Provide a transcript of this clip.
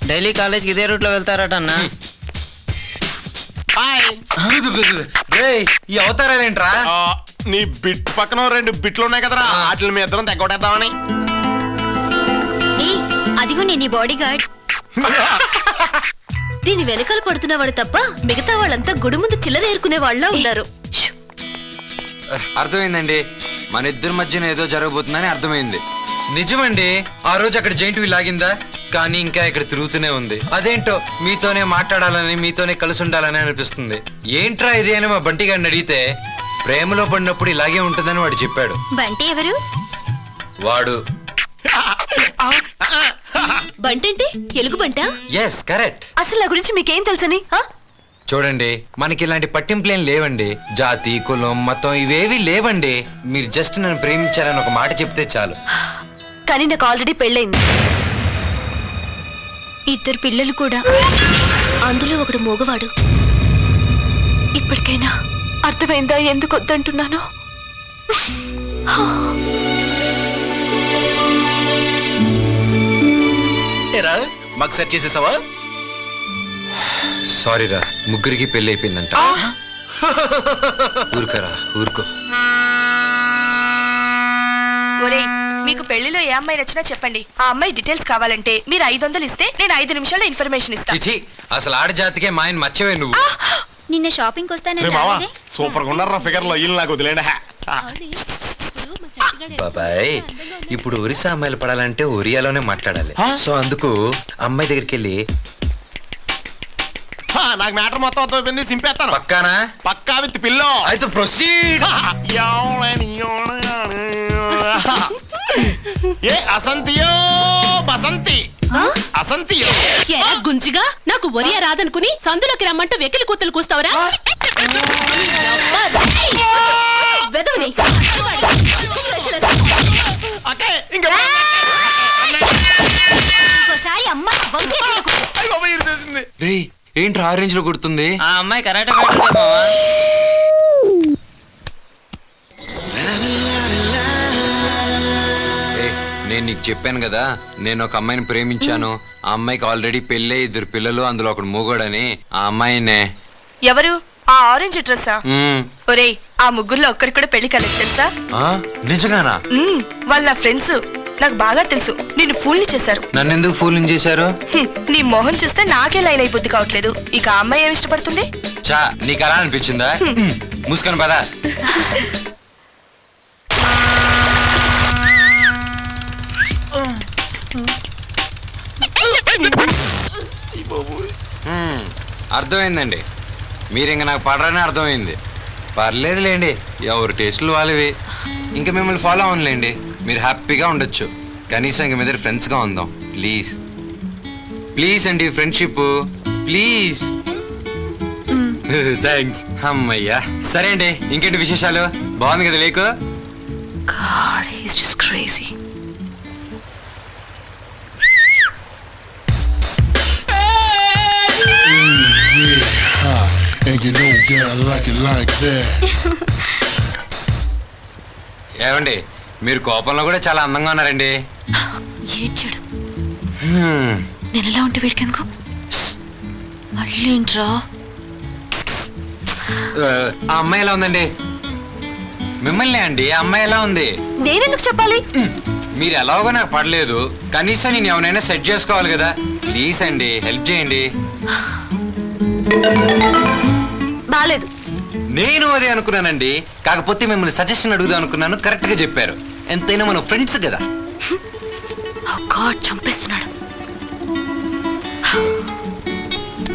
Daily కాలేజ్కి ఇదే route లో వెళ్తారట అన్న. ఈ అవతారాలేంట్రా? నీ బిట్ పక్కన 2 బిట్లు ఉన్నాయి కదరా, వాటిని మీ ఇద్దరం తెగొట్టేద్దామని. అదిగో నేను బాడీ గార్డ్. దీని వెనకాల పడుతున్నవాడు తప్ప మిగతా వాళ్ళంతా గుడి ముందు చిల్లర ఏరుకునే వాళ్ళ ఉన్నారు. అర్థమైందండి, మన ఇద్దరి మధ్యన ఏదో జరగబోతుందని అర్థమైంది. నిజమండి, ఆ రోజు అక్కడ జైంట్ వీల్ లాగిందా, కానీ ఇంకా ఇక్కడ తిరుగుతూనే ఉంది. అదేంటో మీతోనే మాట్లాడాలని, మీతోనే కలిసి ఉండాలని అనిపిస్తుంది. ఏంట్రా ఇది అని మా బంటి గారిని అడిగితే ప్రేమలో పడినప్పుడు ఇలాగే ఉంటుందని వాడు చెప్పాడు. బంటి ఎవరు? వాడు బంటి అంటే ఎలుగు బంట? Yes, correct. అసలు నా గురించి మీకేం తెలుసని? చూడండి, మనకి ఇలాంటి పట్టింపులేం లేవండి. జాతి, కులం, మతం ఇవేవి లేవండి. మీరు జస్ట్ నన్ను ప్రేమించాలని ఒక మాట చెప్తే చాలు. కానీ నాకు ఆల్రెడీ పెళ్ళైంది, 2 పిల్లలు కూడా, అందులో ఒకడు మోగవాడు. ఇప్పటికైనా అర్థమైందా ఎందుకు వద్దంటున్నాను? మాకు సెట్ చేసేసావా? సారీరా, ముగ్గురికి పెళ్లి అయిపోయిందంట. ఊరుకోరా, ఊరుకో. ఒరేయ్, మీకు పెళ్లిలో ఏ అమ్మాయి నచ్చినా చెప్పండి. ఆ అమ్మాయి డీటెయిల్స్ కావాలంటే మీరు 500 ఇస్తే నేను 5 నిమిషాల్లో ఇన్ఫర్మేషన్ ఇస్తాను. చిచి, అసలు ఆడజాతికే మాయన్ మచ్చవే నువ్వు. నిన్న షాపింగ్ సూపర్ గా ఉన్నారా ఫిగర్ లో, ఇల్లు నాకు వదిలేండి. బాబాయ్, ఇప్పుడు ఒరిస్సా అమ్మాయిలు పడాలంటే ఒరియాలోనే మాట్లాడాలి. సో అందుకు అమ్మాయి దగ్గరికి వెళ్ళి నాకు మ్యాటర్ మొత్తం అర్థమైపోయింది, సింపేస్తాను. పక్కానా? పక్కా విత్ పిల్లో. అయితే ప్రొసీడ్. ఏ అసంతియో బసంతి, అసంతియో గుంజిగా నాకు ఒరియా రాదనుకుని సందులోకి రమ్మంటూ వెకిలి కూతలు కూస్తావరా? ఏంటి ఆరెంజ్ లో కుడుతుంది? ఆ అమ్మాయి కరాటే ఫైటర్ మావా. నేను నీకు చెప్పాను కదా, నేను ఒక అమ్మాయిని ప్రేమించాను. ఆ అమ్మాయికి ఆల్రెడీ పెళ్ళే, 2 పిల్లలు, అందులో ఒకడు మూగోడని. ఆ అమ్మాయినే. ఎవరు? ఆ ఆరెంజ్ డ్రెస్సా? ఒరేయ్, ఆ ముగ్గురులో ఒక్కరికి కూడా పెళ్లి కలెక్ట్ తెలుసా? నిజంగానా? వాళ్ళ నా ఫ్రెండ్స్, నాకు బాగా తెలుసు. నిన్ను ఫూల్ ని చేశారు. నన్ను ఎందుకు ఫూలింగ్ చేశారు? నీ మొహం చూస్తే నాకే లైన్ అయిపోద్ది కావట్లేదు. ఇక ఆ అమ్మాయి ఏమి ఇష్టపడుతుంది? చా, నీకు అలా అనిపించిందా? మూసుకొని పదా. అర్థమైందండి, మీరు ఇంక నాకు పడరని అర్థమైంది. పర్లేదులేండి, ఎవరి టేస్టులు వాళ్ళవి. ఇంకా మిమ్మల్ని ఫాలో అవ్వనులేండి, మీరు హ్యాపీగా ఉండొచ్చు. కనీసం ఇంక మీద ఫ్రెండ్స్గా ఉందాం ప్లీజ్. ప్లీజ్ అండి, ఫ్రెండ్షిప్ ప్లీజ్. థ్యాంక్స్. అమ్మయ్యా, సరే అండి, ఇంకేంటి విశేషాలు? బాగుంది కదా లేకు? ఏమండి, మీరు కోపంలో కూడా చాలా అందంగా ఉన్నారండి. నేను ఎలా ఉంటే వీడికెందుకు? మళ్ళీ ఏంట్రా? ఆ అమ్మాయి ఎలా ఉందండి? మిమ్మల్ని అండి, ఆ అమ్మాయి ఎలా ఉంది? నేనెందుకు చెప్పాలి? మీరు ఎలాగో నాకు పడలేదు, కనీసం నేను ఎవరైనా సెట్ చేసుకోవాలి కదా. ప్లీజ్ అండి, హెల్ప్ చేయండి. బాలేదు. నేను అదే అనుకున్నానండి, కాకపోతే మిమ్మల్ని సజెషన్ అడుగుదాం అనుకున్నాను. కరెక్ట్ గా చెప్పారు. ఎంతైనా మనం ఫ్రెండ్స్ కదా. చంపేస్తున్నాడు.